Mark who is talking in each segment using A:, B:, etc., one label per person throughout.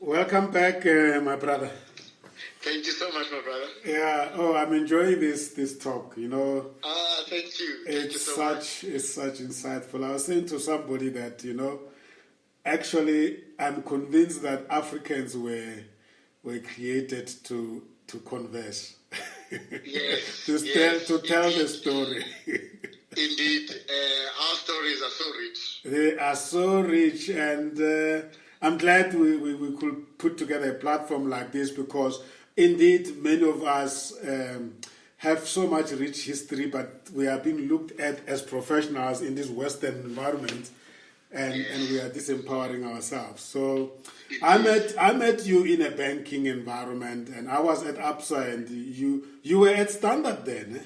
A: Welcome back, my brother.
B: Thank you so much, my brother.
A: Yeah. Oh, I'm enjoying this talk.
B: Thank you.
A: It's
B: Much.
A: it's such insightful. I was saying to somebody that actually, I'm convinced that Africans were created to converse,
B: Yes.
A: to tell the story.
B: Indeed, our stories are so rich.
A: They are so rich, and I'm glad we could put together a platform like this because indeed many of us have so much rich history, but we are being looked at as professionals in this Western environment, and we are disempowering ourselves. So I met you in a banking environment, and I was at ABSA, and you were at Standard then. Eh?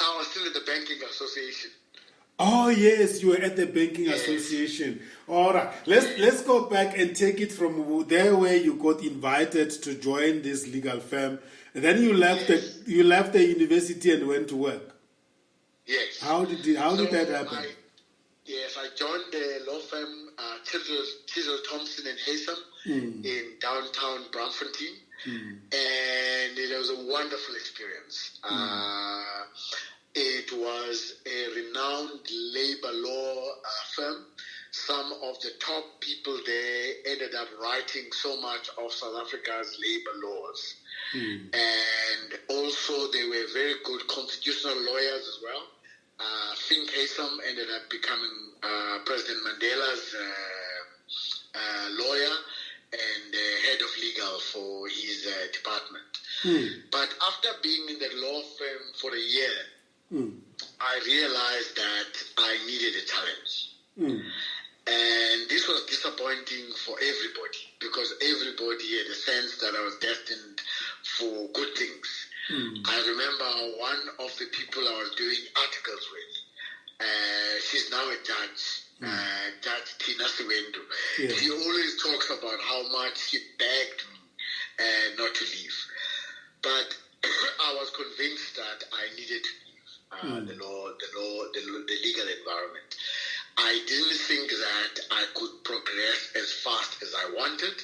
B: I was still at the Banking Association.
A: Oh yes, you were at the Banking Association. All right, let's go back and take it from there where you got invited to join this legal firm, and then you left the university and went to work.
B: Yes.
A: How did that happen?
B: I joined the law firm Chisel Thompson and Haysom in downtown Braamfontein, and it was a wonderful experience. It was a renowned labor law firm. Some of the top people there ended up writing so much of South Africa's labor laws. And also they were very good constitutional lawyers as well. Fink Haysom ended up becoming President Mandela's lawyer and head of legal for his department. But after being in the law firm for a year, I realized that I needed a challenge. And this was disappointing for everybody because everybody had a sense that I was destined for good things. I remember one of the people I was doing articles with, she's now a judge, Judge Tina Siwendo. She always talks about how much she begged me not to leave. But I was convinced that I needed to leave the legal environment. I didn't think that I could progress as fast as I wanted.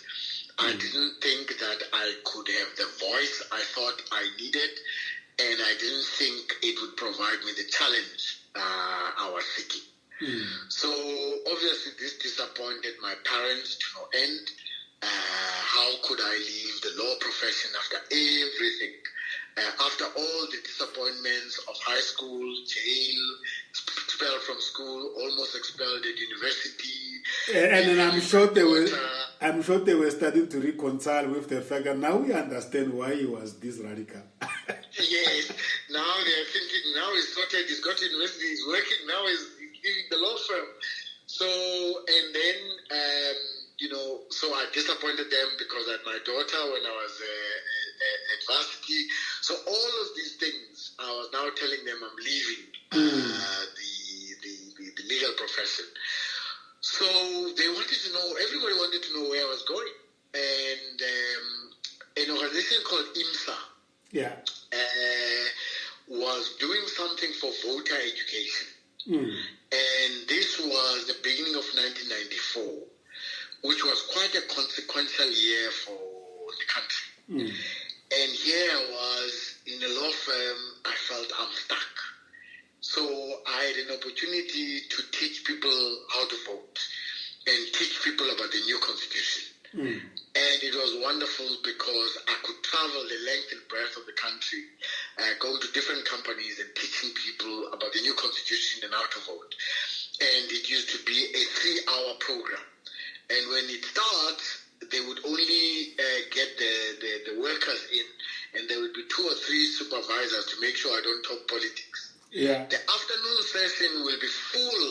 B: I didn't think that I could have the voice I thought I needed, and I didn't think it would provide me the challenge I was seeking. So obviously this disappointed my parents to no end. How could I leave the law profession after everything? After all the disappointments of high school, jail, expelled from school, almost expelled at university.
A: And then I'm sure they were starting to reconcile with the fact that now we understand why he was this radical.
B: Yes, now they're thinking, now he's sorted, he's got to university, he's working, now he's leaving the law firm. So, and then, so I disappointed them because I had my daughter when I was at varsity. So all of these things, I was now telling them I'm leaving the legal profession. So they wanted to know, everybody wanted to know where I was going. And an organization called IMSA was doing something for voter education. And this was the beginning of 1994, which was quite a consequential year for the country. And here I was in a law firm, I felt I'm stuck. So I had an opportunity to teach people how to vote and teach people about the new constitution. And it was wonderful because I could travel the length and breadth of the country, going to different companies and teaching people about the new constitution and how to vote. And it used to be a 3-hour program. And when it starts, they would only get the workers in, and there would be 2 or 3 supervisors to make sure I don't talk politics. The afternoon session will be full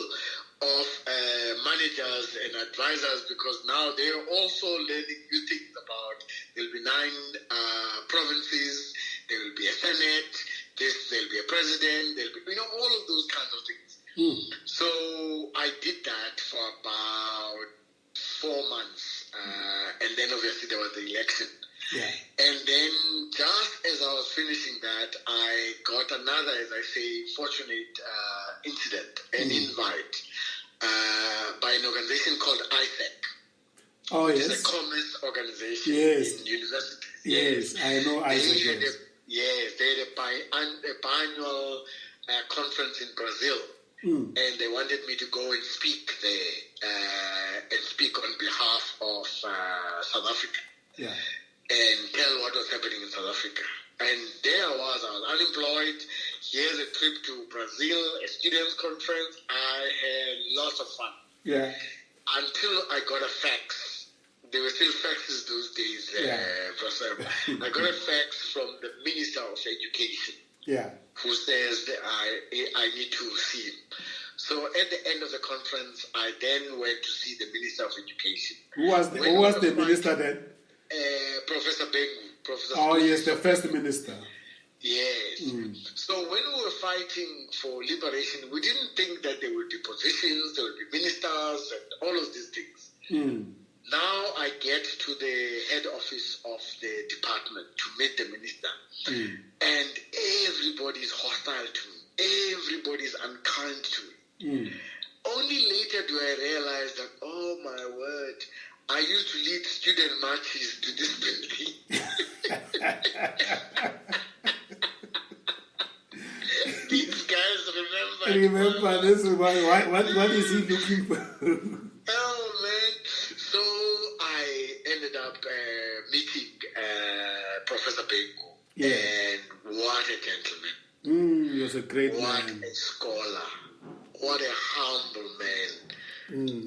B: of managers and advisors because now they're also learning new things about, there'll be 9 provinces, there will be a senate, there'll be a president, there'll be, all of those kinds of things. So I did that for about 4 months, and then obviously there was the election. And then just as I was finishing that, I got another, as I say, fortunate incident, an invite by an organization called ISEC.
A: Oh,
B: which
A: yes.
B: is a commerce organization
A: Yes.
B: in universities.
A: Yes, I know Isaac.
B: They had a biannual conference in Brazil, and they wanted me to go and speak there and speak on behalf of South Africa.
A: Yeah.
B: And tell what was happening in South Africa. And there I was unemployed. Here's a trip to Brazil, a students' conference. I had lots of fun.
A: Yeah.
B: Until I got a fax. There were still faxes those days, Professor. I got a fax from the Minister of Education.
A: Yeah.
B: Who says that I need to see him. So at the end of the conference, I then went to see the Minister of Education.
A: Who was the minister then?
B: Professor Bengu.
A: Oh, yes, the first minister.
B: Yes. So when we were fighting for liberation, we didn't think that there would be positions, there would be ministers, and all of these things. Now I get to the head office of the department to meet the minister, and everybody's hostile to me. Everybody's unkind to me. Only later do I realize that, oh my word, I used to lead student marches to this building. These guys remember
A: this is why. What is he looking for?
B: Oh man! So I ended up meeting Professor Bengu, and what a gentleman!
A: He was a great man.
B: What a scholar! What a humble man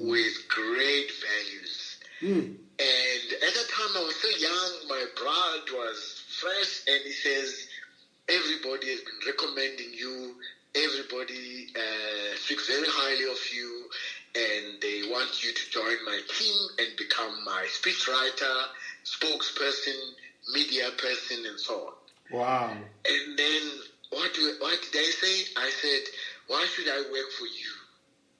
B: with great values. And at that time I was still young, my blood was fresh, and he says, everybody has been recommending you, everybody speaks very highly of you, and they want you to join my team and become my speechwriter, spokesperson, media person, and so on.
A: Wow.
B: And then what did I say? I said, why should I work for you?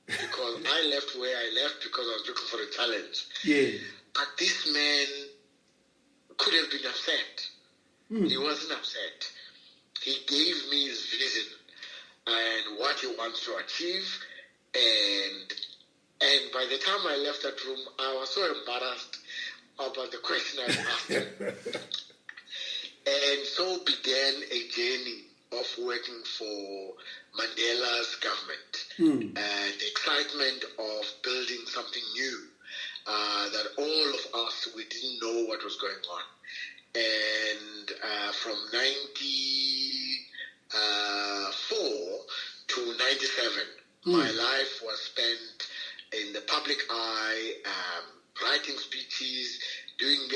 B: Because I left where I left because I was looking for a challenge.
A: Yeah.
B: But this man could have been upset. He wasn't upset. He gave me his vision and what he wants to achieve. And by the time I left that room, I was so embarrassed about the question I asked him. And so began a journey of working for Mandela's government. The excitement of building something new that all of us, we didn't know what was going on. And from 94 to 97, my life was spent in the public eye, writing speeches, doing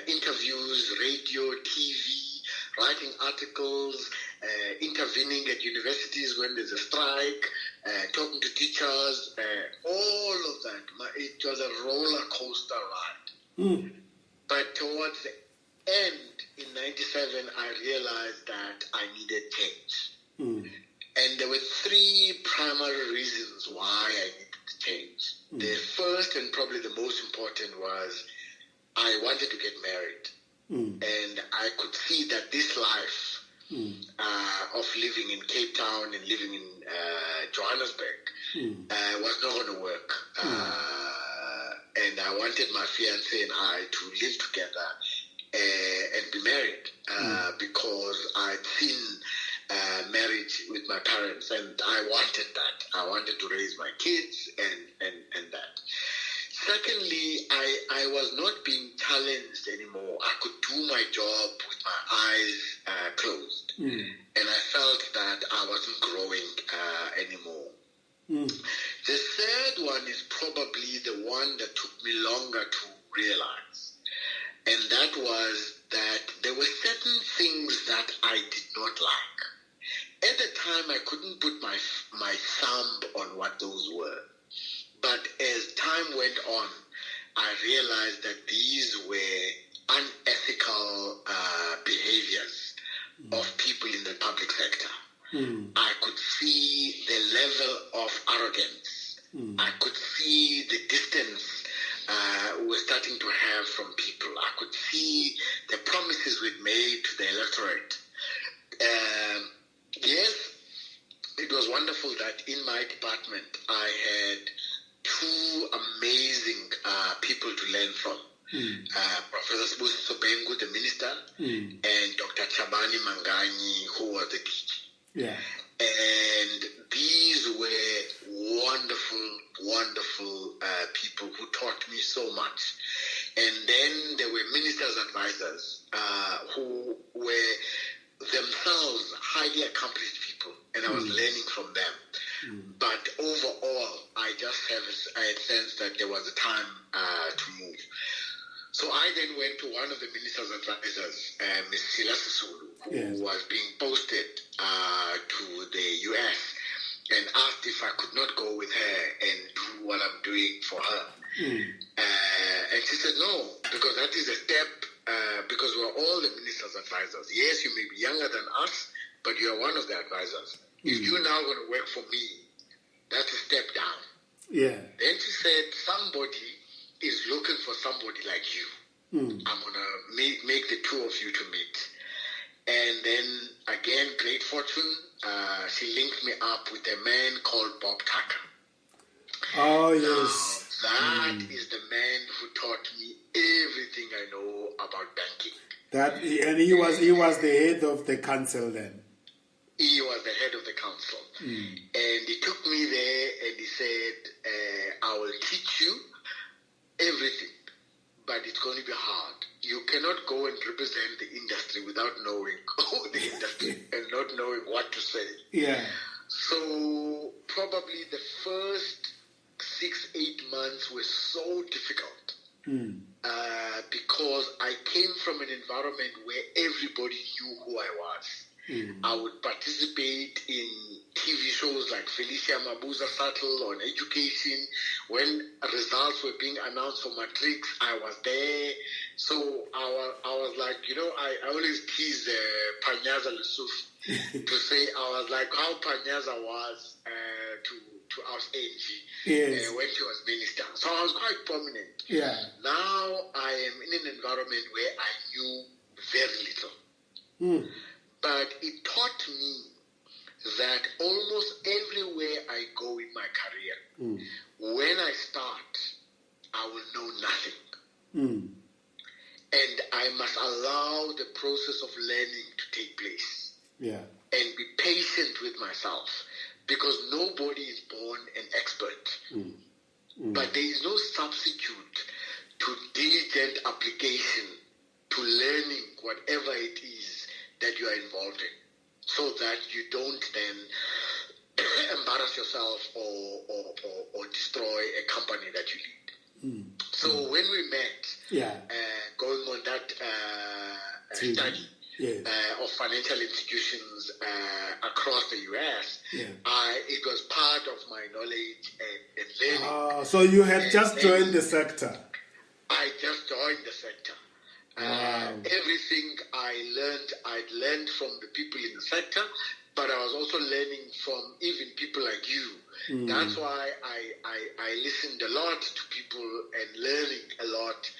B: interviews, radio, TV, writing articles, intervening at universities when there's a strike, talking to teachers, all of that. It was a roller coaster ride. But towards the end, in 97, I realized that I needed change. And there were three primary reasons why I needed to change. The first and probably the most important was I wanted to get married. And I could see that this life of living in Cape Town and living in Johannesburg was not going to work. And I wanted my fiancé and I to live together and be married because I'd seen marriage with my parents, and I wanted that. I wanted to raise my kids and that. Secondly, I was not being challenged anymore. I could do my job with my eyes closed. And I felt that I wasn't growing anymore. The third one is probably the one that took me longer to realize. And that was that there were certain things that I did not like. At the time, I couldn't put my thumb on what those were. But as time went on, I realized that these were unethical behaviors of people in the public sector. I could see the level of arrogance. I could see the distance we're starting to have from people. I could see the promises we'd made to the electorate. Yes, it was wonderful that in my department I had two amazing people to learn from. Professor Sbusiso Bengu, the minister, and Dr. Chabani Mangani, who was the teacher.
A: Yeah.
B: And these were wonderful people who taught me so much. And then there were ministers' advisors who were themselves highly accomplished people, and I was learning from them. But overall, I just had sensed that there was a time to move. So I then went to one of the minister's advisors, Ms. Sila Sisulu, who was being posted to the U.S., and asked if I could not go with her and do what I'm doing for her. And she said no, because that is a step, because we're all the minister's advisors. Yes, you may be younger than us, but you're one of the advisors. If you're now going to work for me, that's a step down.
A: Yeah.
B: Then she said, somebody is looking for somebody like you. I'm going to make the two of you to meet. And then, again, great fortune, she linked me up with a man called Bob Tucker.
A: Oh, yes.
B: Now, that is the man who taught me everything I know about banking.
A: And he was the head of the council then.
B: He was the head of the council. And he took me there and he said, I will teach you everything, but it's going to be hard. You cannot go and represent the industry without knowing the industry and not knowing what to say.
A: Yeah.
B: So probably the first 6-8 months were so difficult because I came from an environment where everybody knew who I was. I would participate in TV shows like Felicia Mabuza Sattel on education. When results were being announced for matrics, I was there. So I was like, I always tease Panyaza Lusuf to say I was like how Panyaza was to our Angie when she was minister. So I was quite prominent.
A: Yeah.
B: Now I am in an environment where I knew very little. But it taught me that almost everywhere I go in my career, when I start, I will know nothing. And I must allow the process of learning to take place.
A: Yeah.
B: And be patient with myself, because nobody is born an expert. But there is no substitute to diligent application, to learning whatever it is that you are involved in, so that you don't then embarrass yourself or destroy a company that you lead. So when we met, going on that study of financial institutions across the U.S., it was part of my knowledge and learning.
A: So you had just joined the sector.
B: I just joined the sector. Everything I'd learned from the people in the sector, but I was also learning from even people like you. That's why I listened a lot to people and learning a lot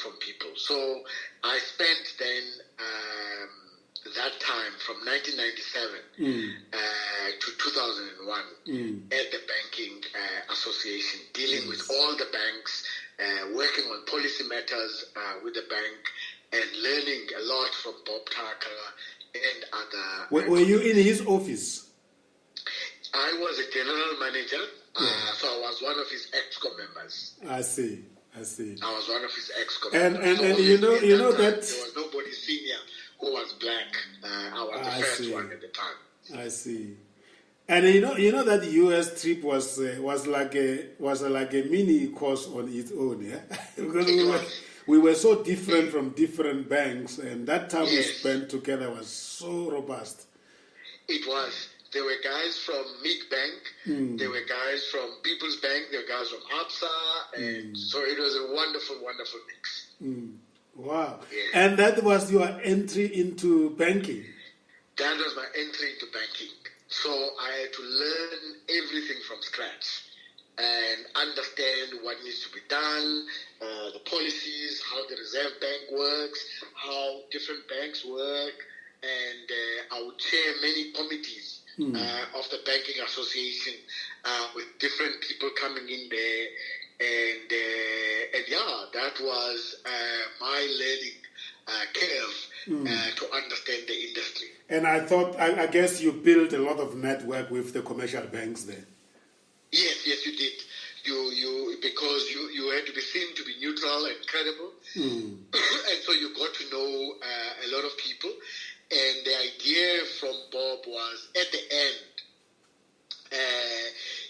B: from people. So I spent then that time from 1997 to 2001 at the Banking Association, dealing with all the banks, working on policy matters with the bank, and learning a lot from Bob Tucker and other.
A: Were you in his office?
B: I was a general manager, so I was one of his EXCO members.
A: I see.
B: I was one of his EXCO
A: members. And
B: so
A: you know that
B: there was nobody senior who was black. I was the first one at the time.
A: I see. And you know that US trip was like a mini course on its own, yeah. Because we were so different from different banks, and that time we spent together was so robust.
B: It was. There were guys from Meek Bank, there were guys from People's Bank, there were guys from ABSA, and so it was a wonderful, wonderful mix.
A: Wow.
B: Yeah.
A: And that was your entry into banking?
B: That was my entry into banking. So I had to learn everything from scratch and understand what needs to be done, the policies, how the Reserve Bank works, how different banks work, and I would chair many committees of the Banking Association, with different people coming in there. And yeah, that was my learning curve to understand the industry.
A: And I guess you built a lot of network with the commercial banks there.
B: Yes, you did. Because you had to be seen to be neutral and credible, and so you got to know a lot of people. And the idea from Bob was, at the end,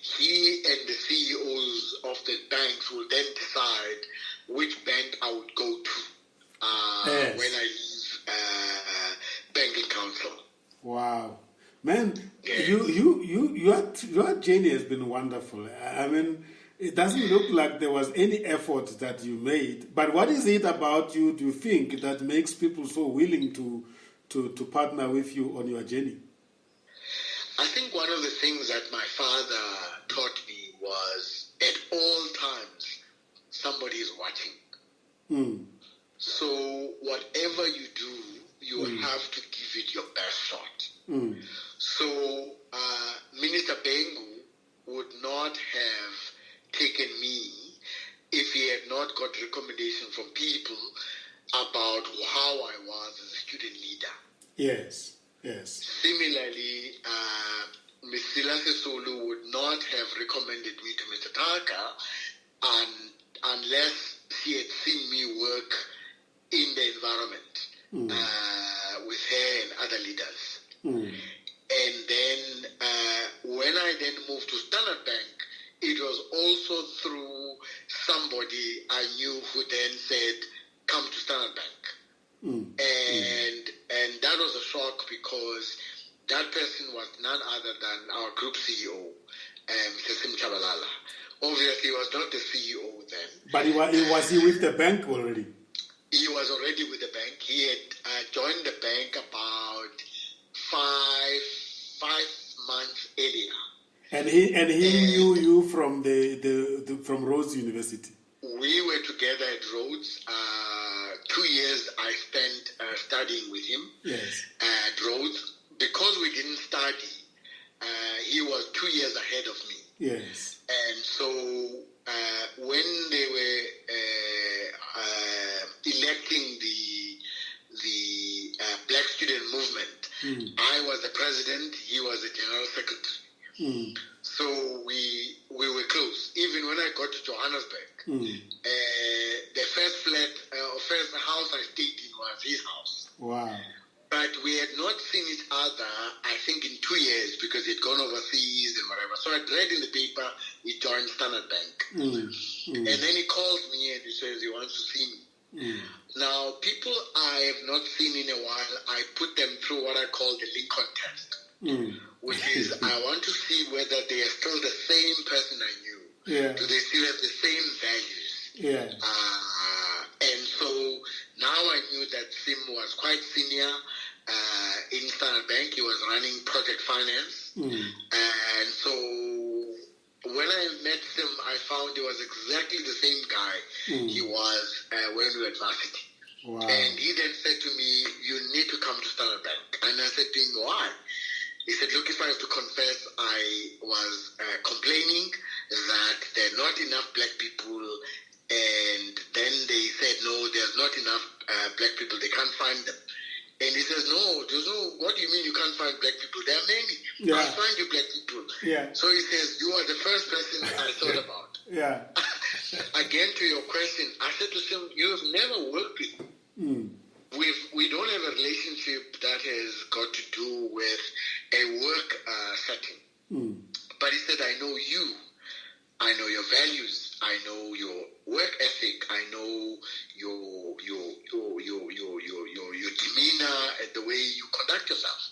B: he and the CEOs of the banks will then decide which bank I would go to when I leave banking council.
A: Wow, man, your journey has been wonderful. I mean, it doesn't look like there was any effort that you made. But what is it about you, do you think, that makes people so willing to partner with you on your journey?
B: I think one of the things that my father taught me was, at all times, somebody is watching. So whatever you do, you have to give it your best shot. So Minister Bengu would not have taken me if he had not got recommendation from people about how I was as a student leader.
A: Yes.
B: Similarly, Ms. Silas Solu would not have recommended me to Mr. Taka unless she had seen me work in the environment with her and other leaders. And then when I then moved to Standard Bank, it was also through somebody I knew who then said, come to Standard Bank. And that was a shock, because that person was none other than our group CEO, Mr. Sim Chabalala. Obviously, he was not the CEO then.
A: But was he with the bank already?
B: He was already with the bank. He had joined the bank about five months earlier.
A: And he knew you from from Rhodes University.
B: We were together at Rhodes. 2 years I spent studying with him.
A: Yes.
B: At Rhodes. Because we didn't study, he was 2 years ahead of me.
A: Yes.
B: And so when they were electing the Black Student Movement, I was the president, he was the general secretary. So we were close. Even when I got to Johannesburg, the first first house I stayed in was his house.
A: Wow.
B: But we had not seen each other, I think, in 2 years, because he'd gone overseas and whatever. So I'd read in the paper he joined Standard Bank. And then he called me and he says he wants to see me. Now, people I have not seen in a while, I put them through what I call the Lincoln test, which is I want to see whether they are still the same person I knew.
A: Yeah.
B: Do they still have the same values?
A: Yeah.
B: And so now I knew that Sim was quite senior in Standard Bank. He was running project finance. And so when I met Sim, I found he was exactly the same guy he was when we were at varsity.
A: Wow.
B: And he then said to me, you need to come to Standard Bank. And I said to him, why? He said, look, if I have to confess, I was complaining that there are not enough black people. And then they said, no, there's not enough black people. They can't find them. And he says, no, what do you mean you can't find black people? There are many.
A: Yeah.
B: I'll find you black people.
A: Yeah.
B: So he says, you are the first person I thought about.
A: Yeah.
B: Again, to your question, I said to him, you have never worked with me. We don't have a relationship that has got to do with a work setting. But he said, I know you. I know your values. I know your work ethic. I know your demeanor and the way you conduct yourself.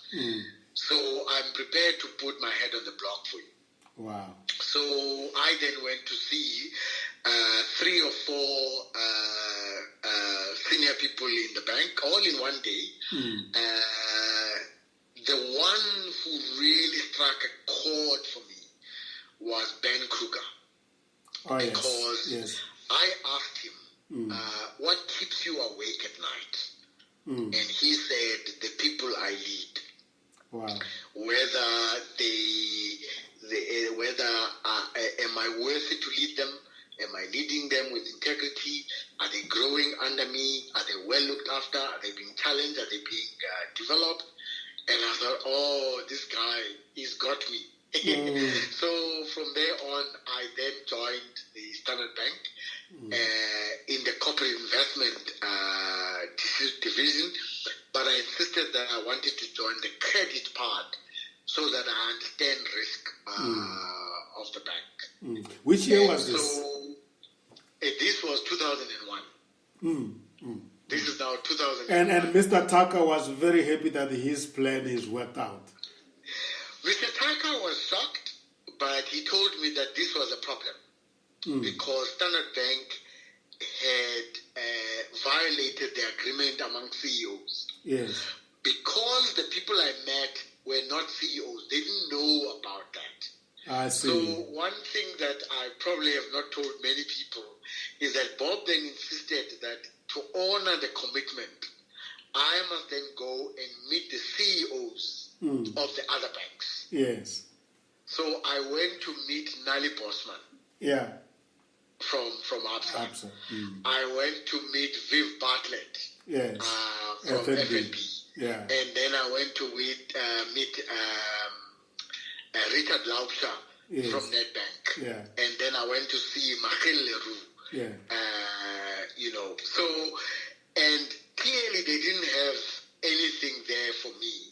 B: So I'm prepared to put my head on the block for you.
A: Wow.
B: So I then went to see 3 or 4 senior people in the bank, all in one day. The one who really struck a chord for me was Ben Kruger.
A: Oh,
B: because
A: yes.
B: I asked him, what keeps you awake at night? And he said, the people I lead.
A: Wow.
B: Whether leading them with integrity? Are they growing under me? Are they well looked after? Are they being challenged? Are they being developed? And I thought, oh, this guy, he's got me. So from there on, I then joined the Standard Bank in the corporate investment division, but I insisted that I wanted to join the credit part so that I understand risk of the bank.
A: Which year was this?
B: So this was 2001. This is now 2001.
A: And Mr. Tucker was very happy that his plan is worked out.
B: Mr. Tucker was shocked, but he told me that this was a problem because Standard Bank had violated the agreement among CEOs.
A: Yes.
B: Because the people I met were not CEOs, they didn't know about that.
A: I see.
B: So one thing that I probably have not told many people is that Bob then insisted that to honor the commitment, I must then go and meet the CEOs of the other banks.
A: Yes.
B: So I went to meet Nali Bosman.
A: Yeah.
B: From ABSA. I went to meet Viv Bartlett.
A: Yes.
B: From FNB.
A: Yeah.
B: And then I went to meet Richard Laubscher from Nedbank.
A: Yeah.
B: And then I went to see Michael Leroux.
A: Yeah.
B: So, and clearly they didn't have anything there for me.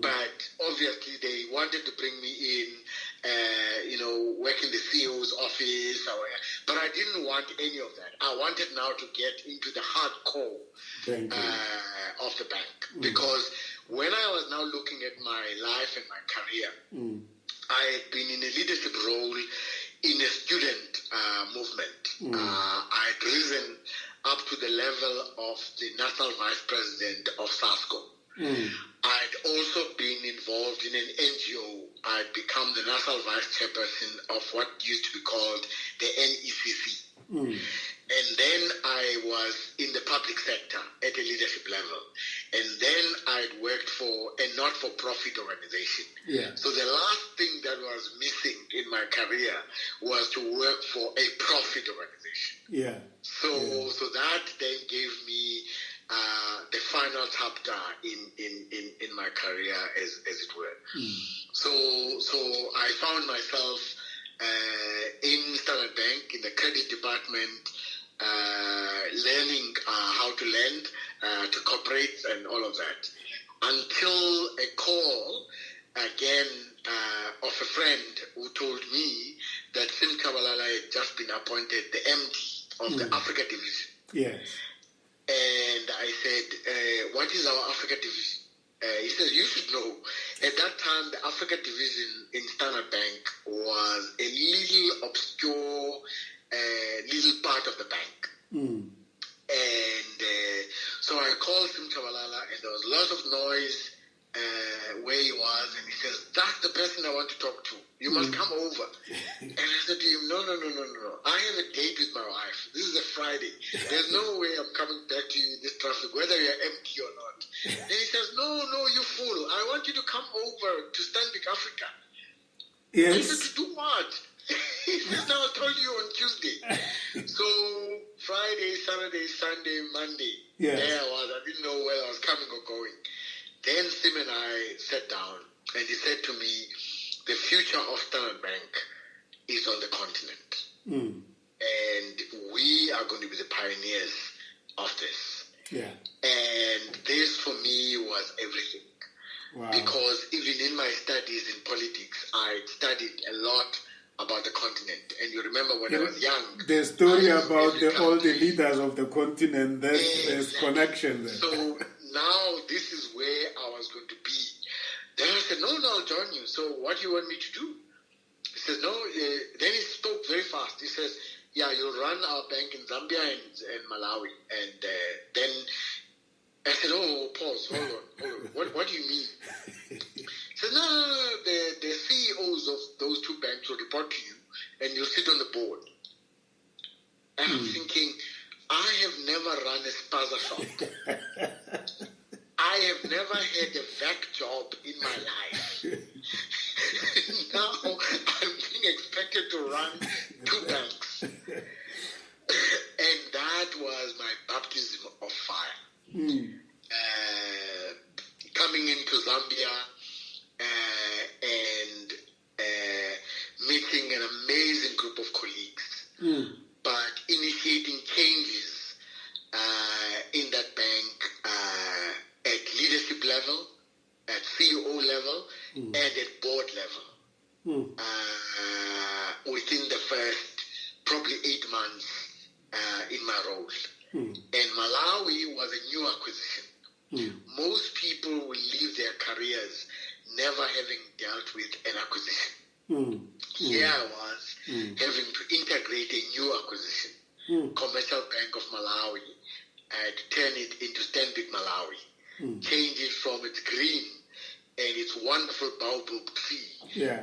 B: But obviously they wanted to bring me in, work in the CEO's office. But I didn't want any of that. I wanted now to get into the hardcore of the bank. Because when I was now looking at my life and my career, I had been in a leadership role in a student movement. I had risen up to the level of the National Vice President of SASCO. I'd also been involved in an NGO. I'd become the National Vice Chairperson of what used to be called the NECC. And then I was in the public sector at a leadership level. And then I'd worked for a not-for-profit organization.
A: Yeah.
B: So the last thing that was missing in my career was to work for a profit organization.
A: Yeah.
B: So that then gave me the final chapter in my career, as it were. So I found myself in Standard Bank in the credit department, learning how to lend to corporates and all of that, until a call again of a friend who told me that Sim Kabalala had just been appointed the MD of the Africa Division.
A: Yes.
B: And I said, what is our Africa Division? He said, you should know. At that time, the Africa Division in Standard Bank was a little obscure, little part of the bank. And so I called Sim Chabalala, and there was lots of noise where he was, and he says, that's the person I want to talk to. You must come over. And I said to him, no. I have a date with my wife. This is a Friday. There's no way I'm coming back to you in this traffic, whether you're empty or not. And he says, no, you fool. I want you to come over to Stanbic Africa.
A: Yes.
B: I said, to do what? He says, no, I told you on Tuesday. So Friday, Saturday, Sunday, Monday, there I was. I didn't know whether I was coming or going. Then Sim and I sat down, and he said to me, the future of Standard Bank is on the continent. And we are going to be the pioneers of this. Yeah. And this for me was everything. Wow. Because even in my studies in politics, I studied a lot about the continent. And you remember when I was young,
A: the story about all the leaders of the continent, there's connection there.
B: So now this is where I was going to be. Then I said, no, I'll join you. So what do you want me to do? He says, no. Then he spoke very fast. He says, yeah, you'll run our bank in Zambia and Malawi. And then I said, oh, pause, hold on. What do you mean? He said, no. The CEOs of those two banks will report to you, and you'll sit on the board. And I'm thinking, I have never run a spaza shop. I have never had a vac job in my life. Now I'm being expected to run two banks. baptism of fire. Coming into Zambia and meeting an amazing group of colleagues, but initiating changes in that bank at leadership level, at CEO level, and at board level. Within the first probably 8 months in my role. And Malawi was a new acquisition. Most people will leave their careers never having dealt with an acquisition. Here I was having to integrate a new acquisition, Commercial Bank of Malawi, to turn it into Stanbic Malawi, change it from its green and its wonderful baobab tree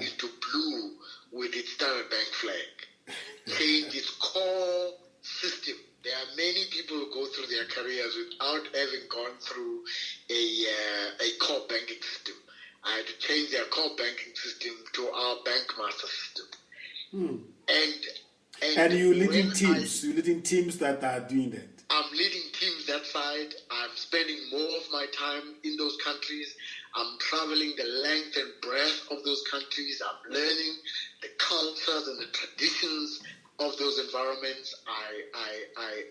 B: into blue with its Standard Bank flag, change its core system. There are many people who go through their careers without having gone through a core banking system. I had to change their core banking system to our bank master system.
A: And you're leading teams. You're leading teams that are doing that.
B: I'm leading teams that side. I'm spending more of my time in those countries. I'm traveling the length and breadth of those countries. I'm learning the cultures and the traditions of those environments. I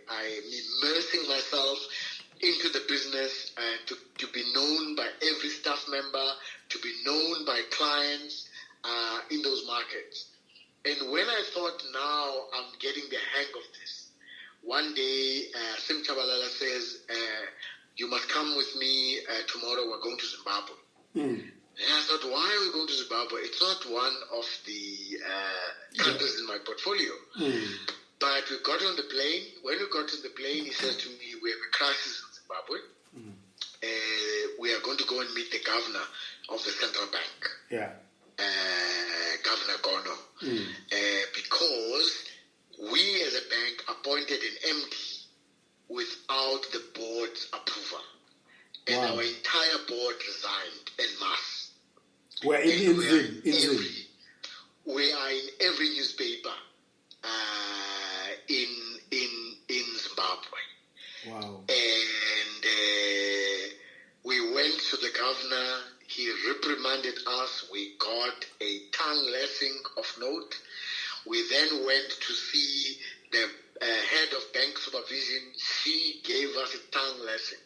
B: am immersing myself into the business to be known by every staff member, to be known by clients in those markets. And when I thought, now I'm getting the hang of this, one day Sim Chabalala says, you must come with me tomorrow, we're going to Zimbabwe. And I thought, why are we going to Zimbabwe? It's not one of the countries in my portfolio. But we got on the plane. When we got on the plane, he said to me, we have a crisis in Zimbabwe. We are going to go and meet the governor of the central bank. Governor Gono. Because we as a bank appointed an MD without the board's approval. And our entire board resigned en masse.
A: We are
B: in every newspaper in Zimbabwe.
A: Wow.
B: And we went to the governor. He reprimanded us. We got a tongue lashing of note. We then went to see the head of bank supervision. She gave us a tongue lashing.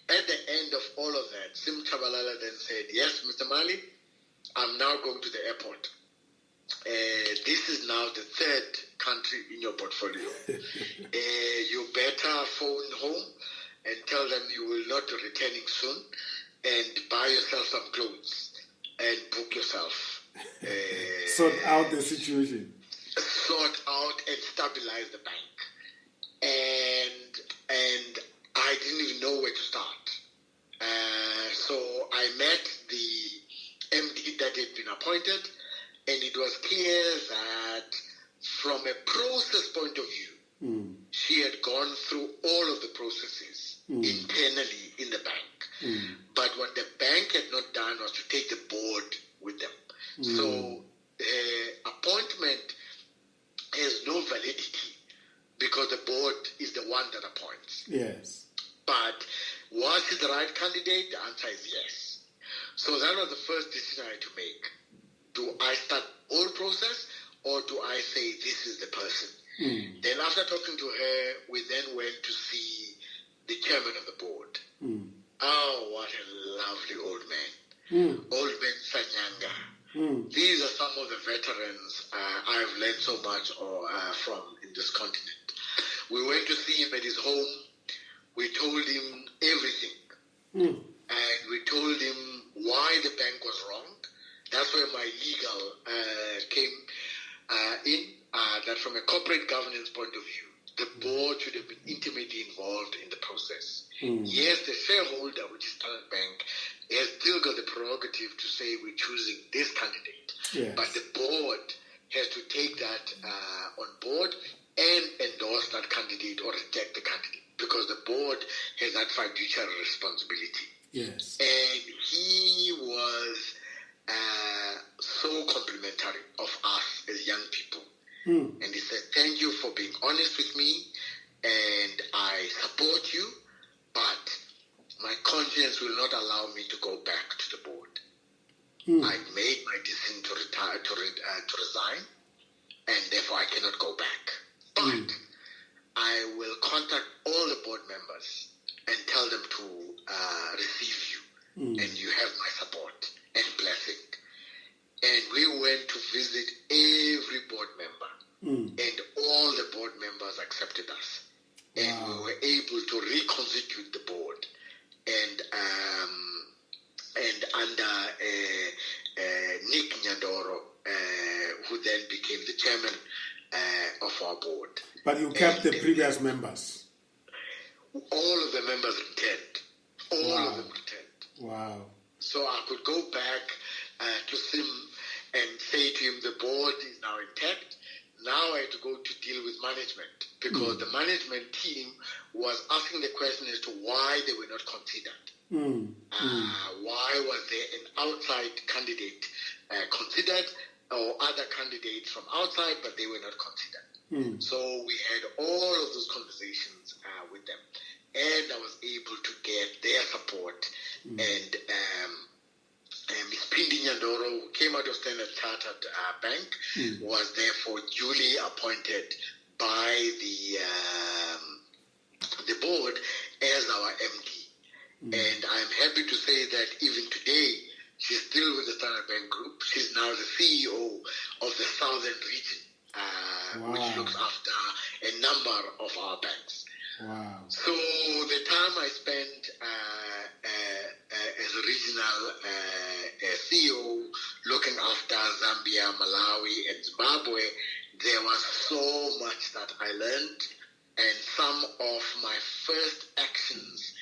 B: At the end of all of that, Sim Chabalala then said, yes, Mr. Mali, I'm now going to the airport. This is now the third country in your portfolio. You better phone home and tell them you will not be returning soon, and buy yourself some clothes and book yourself.
A: Sort out the situation.
B: Sort out and stabilize the bank. And I didn't even know where to start. So I met the MD that had been appointed, and it was clear that from a process point of view, she had gone through all of the processes internally in the bank. But what the bank had not done was to take the board with them. So appointment has no validity because the board is the one that appoints.
A: Yes.
B: But was he the right candidate? The answer is yes. So that was the first decision I had to make. Do I start all process, or do I say this is the person? Then after talking to her, we then went to see the chairman of the board. Oh, what a lovely old man. Old man Sanyanga. These are some of the veterans I've learned so much from in this continent. We went to see him at his home. We told him everything. And we told him why the bank was wrong. That's where my legal came in, that from a corporate governance point of view, the board should have been intimately involved in the process. Yes, the shareholder, which is Standard Bank, has still got the prerogative to say we're choosing this candidate.
A: Yes.
B: But the board has to take that on board and endorse that candidate or reject the candidate, because the board has that fiduciary responsibility.
A: Yes.
B: And he was so complimentary of us as young people. And he said, thank you for being honest with me, and I support conscience will not allow me to go back to the board. I made my decision to retire, to resign, and therefore I cannot go back. But I will contact all the board members and tell them to receive you, and you have my support and blessing. And we went to visit every board member, and all the board members accepted us. And we were able to reconstitute the board, and under Nick Nyandoro, who then became the chairman of our board.
A: But you kept the previous members?
B: All of the members returned. All of them returned.
A: Wow.
B: So I could go back to Sim and say to him, the board is now intact. Now I had to go to deal with management, because the management team was asking the question as to why they were not considered. Why was there an outside candidate considered, or other candidates from outside, but they were not considered? So we had all of those conversations with them, and I was able to get their support. And Ms. Pindi Nyandoro, who came out of Standard Chartered Bank, was therefore duly appointed by the board as our MD. And I'm happy to say that even today, she's still with the Standard Bank Group. She's now the CEO of the Southern region, which looks after a number of our banks.
A: Wow.
B: So the time I spent as a regional CEO looking after Zambia, Malawi, and Zimbabwe, there was so much that I learned, and some of my first actions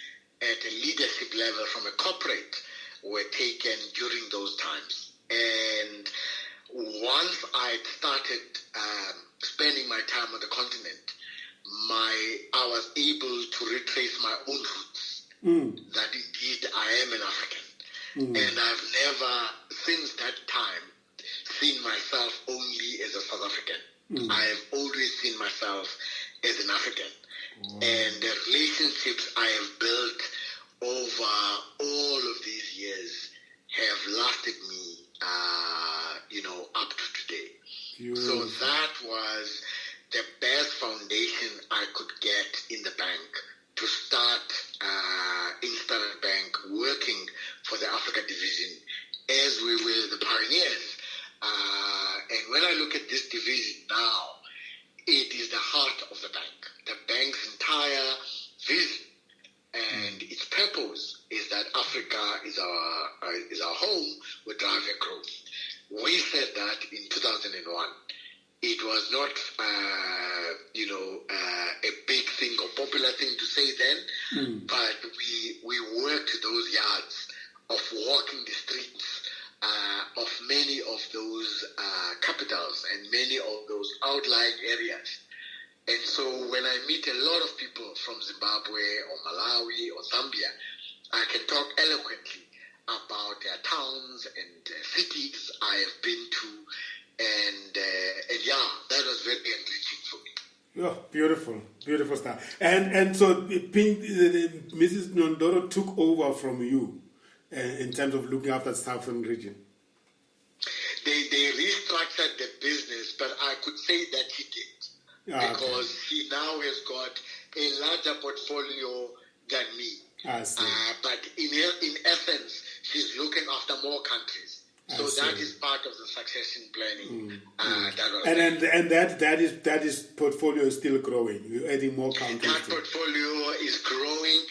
B: at a leadership level from a corporate were taken during those times. And once I started spending my time on the continent, I was able to retrace my own roots, that indeed I am an African. And I've never, since that time, seen myself only as a South African. I have always seen myself as an African. And the relationships I have built over all of these years have lasted me, up to today. So that was the best foundation I could get in the bank to start in Standard Bank working for the Africa division, as we were the pioneers. And when I look at this division now, it is the heart of the bank. The bank's entire vision and its purpose is that Africa is our home with driver growth. We said that in 2001. It was not, a big thing or popular thing to say then, but we worked those yards of walking the streets of many of those capitals and many of those outlying areas. And so when I meet a lot of people from Zimbabwe or Malawi or Zambia, I can talk eloquently about their towns and cities I have been to. And that was very enriching for me.
A: Oh, beautiful stuff. And so Mrs. Nyandoro took over from you in terms of looking after the Southern region.
B: They restructured the business, but I could say that he did, because he now has got a larger portfolio than me.
A: I see.
B: But in essence, she's looking after more countries. So that is part of the succession planning.
A: And that is portfolio is still growing. You're adding more countries.
B: That portfolio is growing.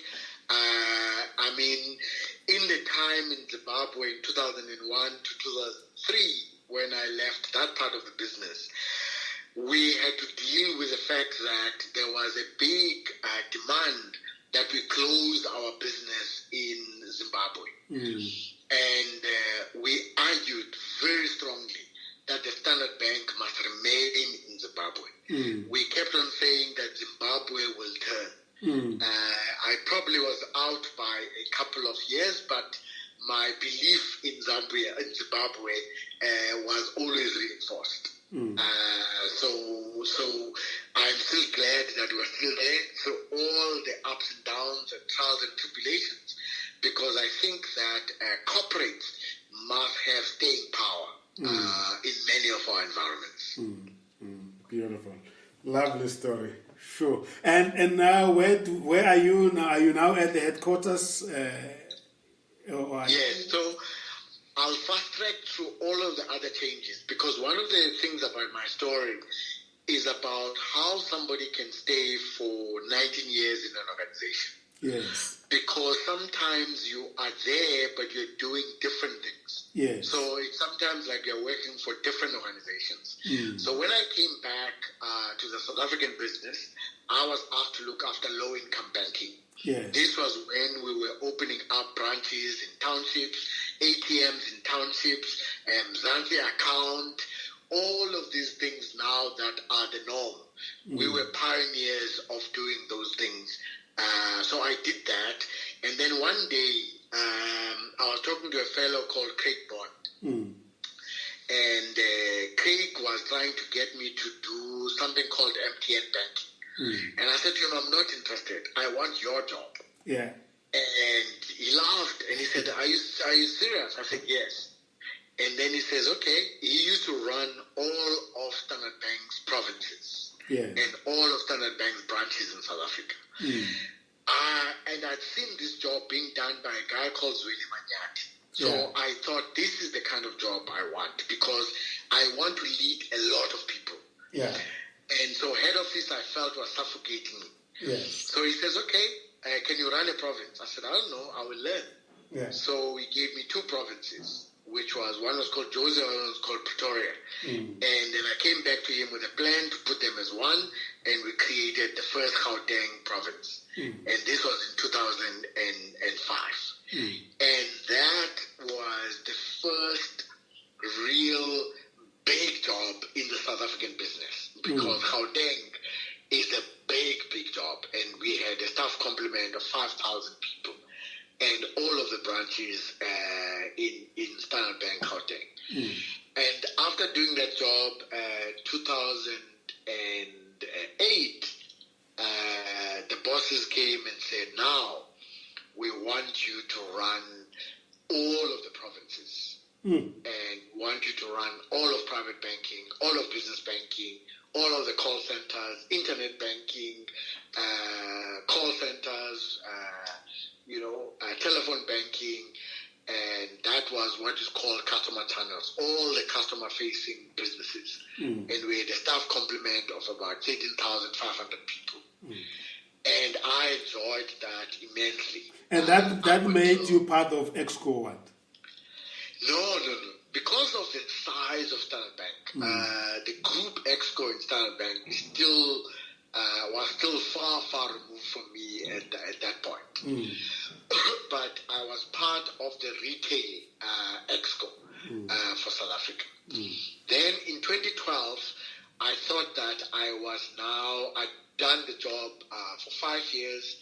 B: In the time in Zimbabwe in 2001 to 2003, when I left that part of the business, we had to deal with the fact that there was a big demand that we closed our business in Zimbabwe. And we argued very strongly that the Standard Bank must remain in Zimbabwe. We kept on saying that Zimbabwe will turn. I probably was out by a couple of years, but my belief in Zimbabwe was always reinforced. So I'm still glad that we're still there. So all the ups and downs and trials and tribulations because I think that corporates must have staying power in many of our environments.
A: Beautiful. Lovely story. Sure. And now, where are you now? Are you now at the headquarters?
B: Yes, so I'll fast track through all of the other changes, because one of the things about my story is about how somebody can stay for 19 years in an organization.
A: Yes.
B: Because sometimes you are there, but you're doing different things.
A: Yes.
B: So it's sometimes like you're working for different organizations. So when I came back to the South African business, I was asked to look after low-income banking.
A: Yes.
B: This was when we were opening up branches in townships, ATMs in townships, Mzansi account, all of these things now that are the norm. We were pioneers of doing those things. So I did that. And then one day, I was talking to a fellow called Craig Bond. And Craig was trying to get me to do something called MTN banking. And I said to him, I'm not interested. I want your job.
A: Yeah.
B: And he laughed and he said, are you serious? I said, yes. And then he says, okay. He used to run all of Standard Bank's provinces.
A: Yeah.
B: And all of Standard Bank's branches in South Africa. And I'd seen this job being done by a guy called Zweli Manyati. So I thought, this is the kind of job I want, because I want to lead a lot of people.
A: Yeah.
B: And so head office, I felt, was suffocating me.
A: Yes.
B: So he says, okay, can you run a province? I said, I don't know, I will learn.
A: Yeah.
B: So he gave me 2 provinces, which was, one was called Jose, one was called Pretoria. And then I came back to him with a plan to put them as one, and we created the first Gauteng province. And this was in 2005. And that was the first real big job in the South African business, because Gauteng is a big job, and we had a staff complement of 5,000 people, and all of the branches in Standard Bank Gauteng. And after doing that job, 2008, the bosses came and said, now we want you to run all of the provinces. And want you to run all of private banking, all of business banking, all of the call centers, internet banking, call centers, telephone banking, and that was what is called customer channels, all the customer-facing businesses. And we had a staff complement of about 13,500 people. And I enjoyed that immensely.
A: And that made you part of Exco what?
B: No. Because of the size of Standard Bank, the group Exco in Standard Bank is was still far removed from me at that point. But I was part of the retail Exco for South Africa. Then in 2012, I thought that I'd done the job for 5 years.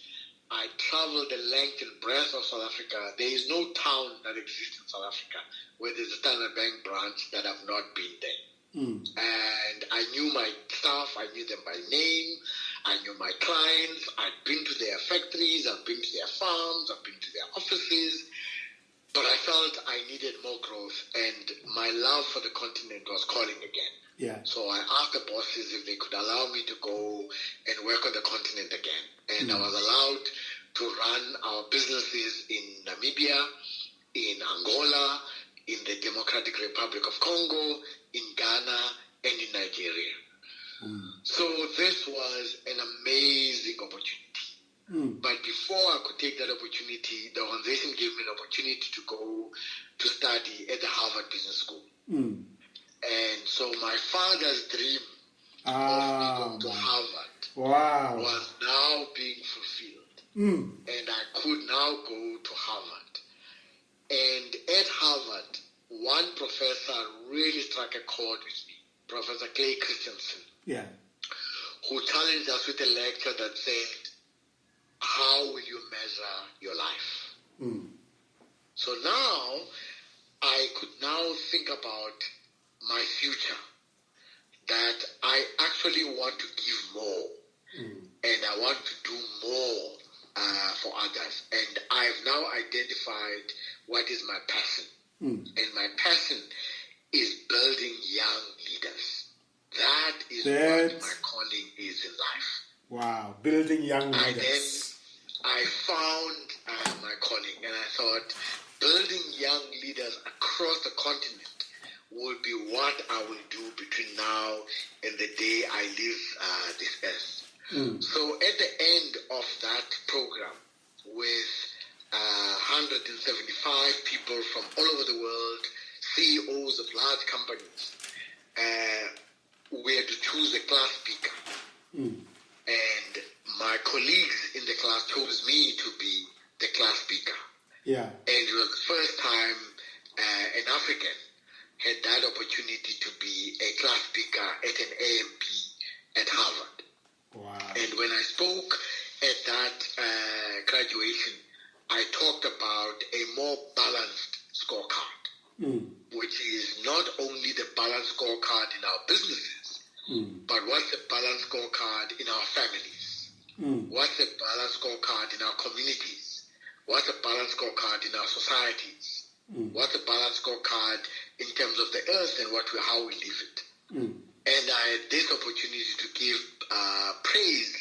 B: I traveled the length and breadth of South Africa. There is no town that exists in South Africa where there's a Standard Bank branch that I've not been there. And I knew my staff, I knew them by name, I knew my clients, I'd been to their factories, I've been to their farms, I've been to their offices, but I felt I needed more growth, and my love for the continent was calling again.
A: Yeah.
B: So I asked the bosses if they could allow me to go and work on the continent again. And I was allowed to run our businesses in Namibia, in Angola, in the Democratic Republic of Congo, in Ghana, and in Nigeria. So this was an amazing opportunity. But before I could take that opportunity, the organization gave me an opportunity to go to study at the Harvard Business School. And so my father's dream of me going to Harvard was now being fulfilled. And I could now go to Harvard. And at Harvard, one professor really struck a chord with me, Professor Clay Christensen, who challenged us with a lecture that said, how will you measure your life? So now, I could now think about my future, that I actually want to give more, and I want to do more for others. And I I've now identified what is my passion. And my passion is building young leaders. That is what my calling is in life.
A: Wow, building young leaders.
B: I found my calling, and I thought building young leaders across the continent will be what I will do between now and the day I leave this earth. So at the end of that program, with 175 people from all over the world, CEOs of large companies, we had to choose a class speaker. And my colleagues in the class chose me to be the class speaker.
A: Yeah.
B: And it was the first time an African had that opportunity to be a class speaker at an AMP at Harvard.
A: Wow.
B: And when I spoke at that graduation, I talked about a more balanced scorecard, which is not only the balanced scorecard in our businesses, but what's the balanced scorecard in our families? What's the balanced scorecard in our communities? What's the balanced scorecard in our societies? What's the balanced scorecard in terms of the earth and how we live it? And I had this opportunity to give praise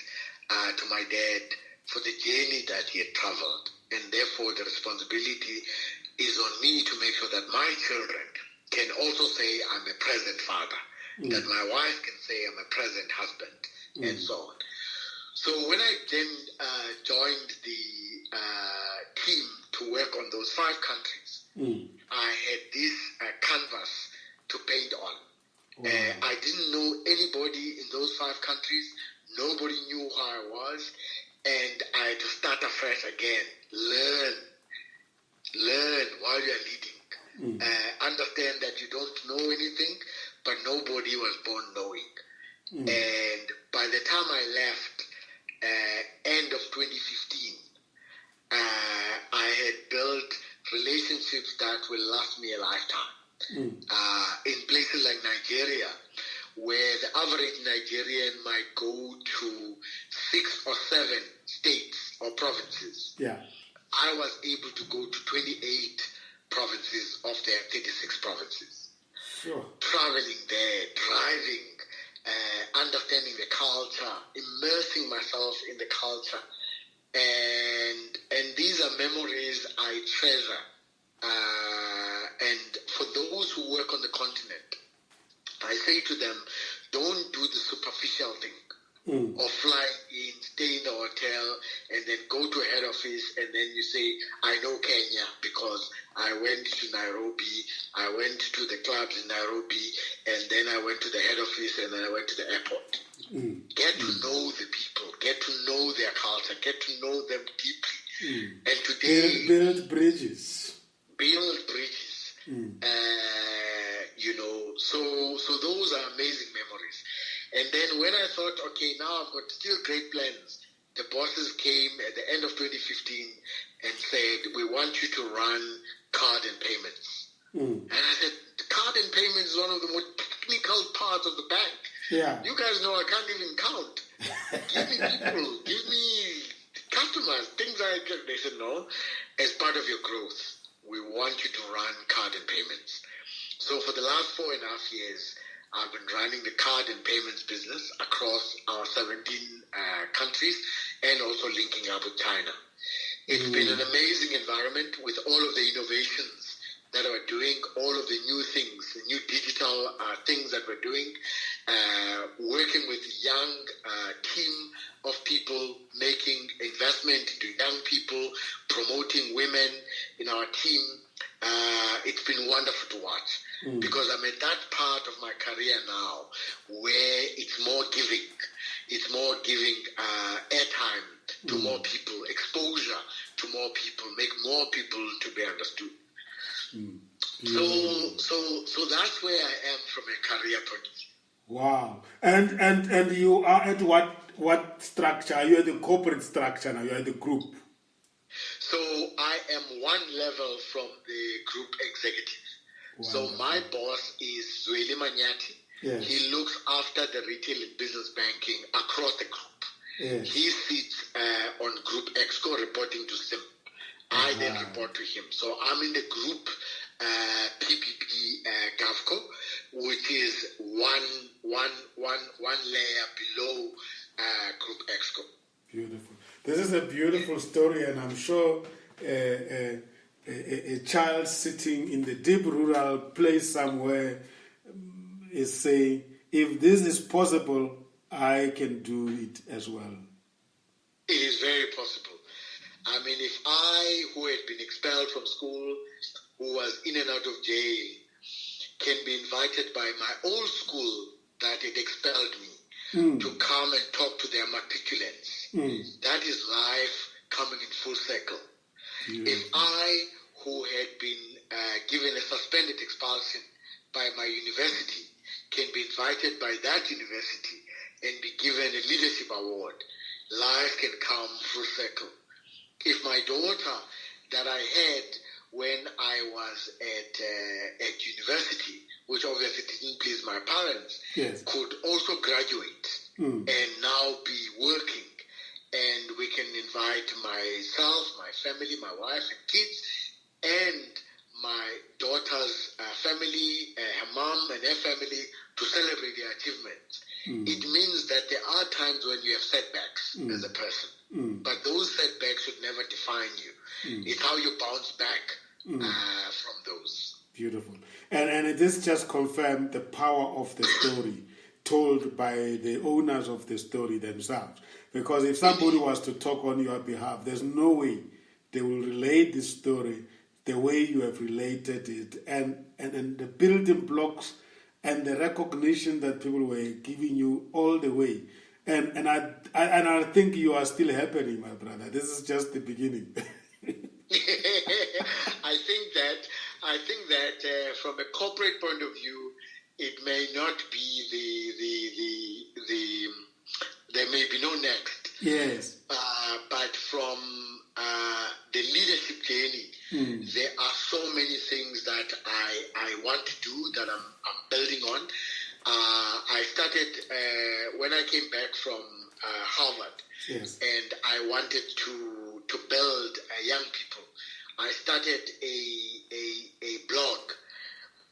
B: to my dad for the journey that he had traveled. And therefore, the responsibility is on me to make sure that my children can also say I'm a present father, that my wife can say I'm a present husband, and so on. So when I then joined the team to work on those 5 countries, I had this canvas to paint on. I didn't know anybody in those 5 countries. Nobody knew who I was. And I had to start afresh again. Learn while you're leading. Understand that you don't know anything, but nobody was born knowing. And by the time I left, end of 2015, I had built relationships that will last me a lifetime. In places like Nigeria, where the average Nigerian might go to 6 or 7 states or provinces. I was able to go to 28 provinces of their 36 provinces. Traveling there, driving, understanding the culture, immersing myself in the culture. And these are memories I treasure. And for those who work on the continent, I say to them, don't do the superficial thing of flying in, stay in the hotel, and then go to a head office, and then you say, I know Kenya because I went to Nairobi, I went to the clubs in Nairobi, and then I went to the head office, and then I went to the airport. Get to know the people, get to know their culture, get to know them deeply. And today...
A: Build bridges.
B: So those are amazing memories. And then when I thought, okay, now I've got still great plans, the bosses came at the end of 2015 and said, we want you to run card and payments. And I said, card and payments is one of the most technical parts of the bank. You guys know I can't even count. Give me people, give me customers, things like that. They said, no, as part of your growth, we want you to run card and payments. So for the last 4.5 years, I've been running the card and payments business across our 17 countries and also linking up with China. It's been an amazing environment with all of the innovations that we're doing, all of the new things, the new digital things that we're doing, working with a young team of people, making investment into young people, promoting women in our team. It's been wonderful to watch because I'm at that part of my career now where it's more giving. It's more giving airtime to more people, exposure to more people, make more people to be understood. So that's where I am from a career point of view.
A: Wow. And you are at what structure? Are you at the corporate structure now? You're at the group?
B: So I am one level from the group executive. Wow. So my boss is Zweli Manyati.
A: Yes.
B: He looks after the retail and business banking across the group.
A: Yes.
B: He sits on Group Exco reporting to Tsima. I then report to him. So I'm in the group PPP GovCo, which is one layer below Group EXCO.
A: Beautiful. This is a beautiful story, and I'm sure a child sitting in the deep rural place somewhere is saying, if this is possible, I can do it as well.
B: It is very possible. I mean, if I, who had been expelled from school, who was in and out of jail, can be invited by my old school that had expelled me to come and talk to their matriculants, that is life coming in full circle. If I, who had been given a suspended expulsion by my university, can be invited by that university and be given a leadership award, life can come full circle. If my daughter that I had when I was at university, which obviously didn't please my parents, could also graduate and now be working, and we can invite myself, my family, my wife and kids, and my daughter's family, her mom and her family, to celebrate their achievements. It means that there are times when you have setbacks as a person, but those setbacks should never define you. It's how you bounce back from those.
A: Beautiful. And this just confirmed the power of the story told by the owners of the story themselves. Because if somebody was to talk on your behalf, there's no way they will relate this story the way you have related it, and the building blocks and the recognition that people were giving you all the way. And I think you are still happening, my brother. This is just the beginning.
B: I think that from a corporate point of view, it may not be there may be no next.
A: Yes.
B: But from the leadership journey, there are so many things that I want to do that I'm building on. I started when I came back from Harvard, and I wanted to build young people. I started a blog,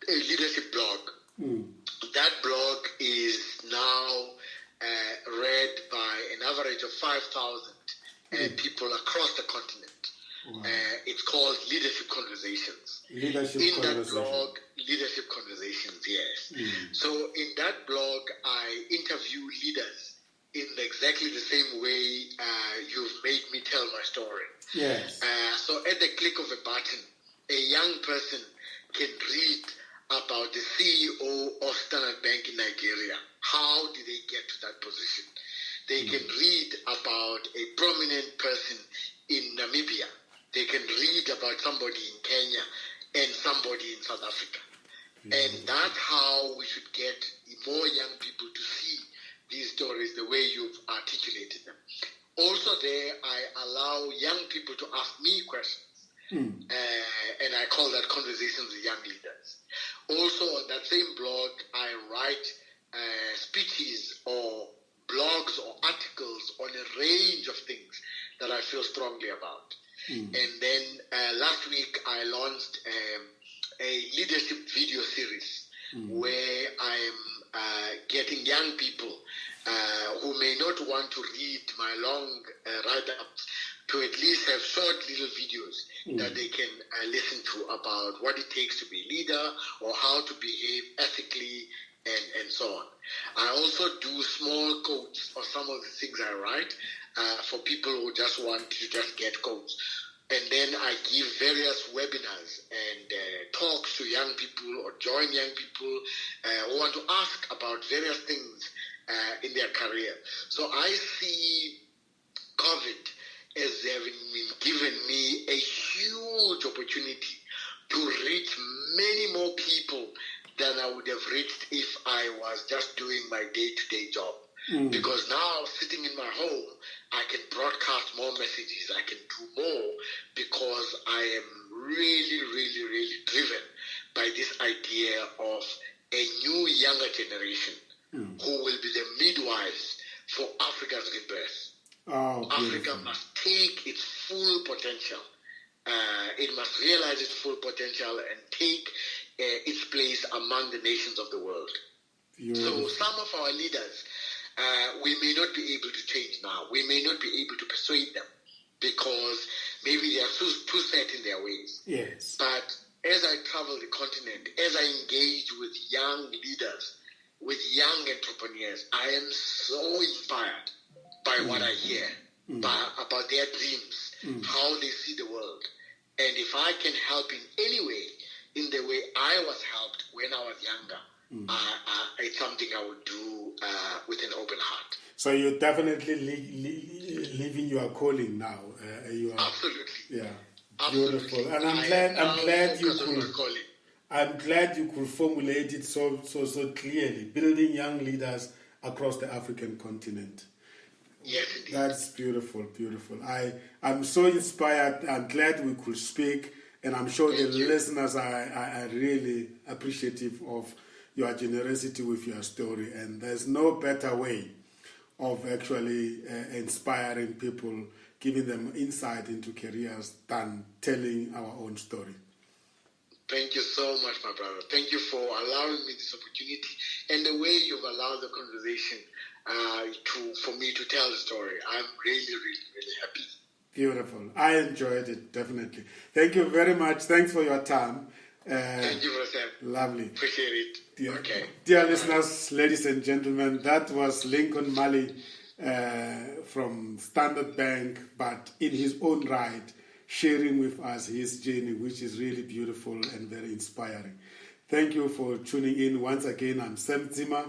B: a leadership blog. That blog is now read by an average of 5,000 people across the continent. Wow. It's called Leadership Conversations. That blog, Leadership Conversations, yes. So in that blog, I interview leaders in exactly the same way you've made me tell my story.
A: Yes.
B: So at the click of a button, a young person can read about the CEO of Standard Bank in Nigeria. How did they get to that position? They can read about a prominent person in Namibia. They can read about somebody in Kenya and somebody in South Africa. And that's how we should get more young people to see these stories the way you've articulated them. Also there, I allow young people to ask me questions. And I call that Conversations with Young Leaders. Also on that same blog, I write speeches or blogs or articles on a range of things that I feel strongly about. And then last week I launched a leadership video series where I'm getting young people who may not want to read my long write-ups to at least have short little videos that they can listen to about what it takes to be a leader or how to behave ethically and so on. I also do small quotes of some of the things I write for people who just want to just get quotes. And then I give various webinars and talks to young people or join young people who want to ask about various things in their career. So I see COVID as having given me a huge opportunity to reach many more people than I would have reached if I was just doing my day-to-day job. Because now, sitting in my home, I can broadcast more messages. I can do more because I am really, really, really driven by this idea of a new younger generation who will be the midwives for Africa's rebirth. Africa must take its full potential it must realize its full potential and take its place among the nations of the world. So some of our leaders, we may not be able to change now. We may not be able to persuade them because maybe they are too set in their ways.
A: Yes.
B: But as I travel the continent, as I engage with young leaders, with young entrepreneurs, I am so inspired by what I hear, about their dreams, how they see the world. And if I can help in any way, in the way I was helped when I was younger, it's something I would do with an open heart.
A: So you're definitely living your calling now. You are,
B: absolutely.
A: Yeah.
B: Absolutely.
A: Beautiful. And I'm glad you could formulate it so clearly, building young leaders across the African continent.
B: Yes, indeed.
A: That's beautiful, beautiful. I'm so inspired. I'm glad we could speak, and I'm sure the listeners are really appreciative of your generosity with your story. And there's no better way of actually inspiring people, giving them insight into careers than telling our own story.
B: Thank you so much, my brother. Thank you for allowing me this opportunity and the way you've allowed the conversation for me to tell the story. I'm really, really, really happy.
A: Beautiful. I enjoyed it, definitely. Thank you very much. Thanks for your time.
B: Thank you, brother.
A: Lovely.
B: Appreciate it. Okay.
A: Dear listeners, ladies and gentlemen, that was Lincoln Mali from Standard Bank, but in his own right, sharing with us his journey, which is really beautiful and very inspiring. Thank you for tuning in. Once again, I'm Sam Tsima,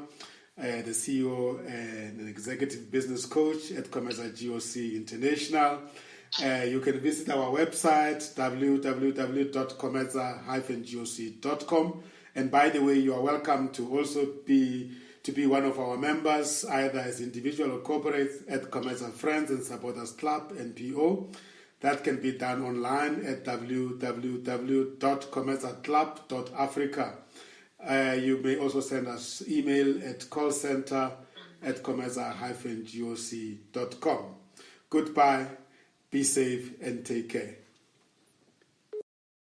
A: the CEO and an executive business coach at COMETSA GOC International. You can visit our website, www.cometsa-goc.com. And by the way, you are welcome to also be one of our members, either as individual or corporate, at COMETSA Friends and Supporters Club, NPO. That can be done online at www.cometsaclub.africa. You may also send us email at callcenter@cometsa-goc.com. Goodbye, be safe, and take care.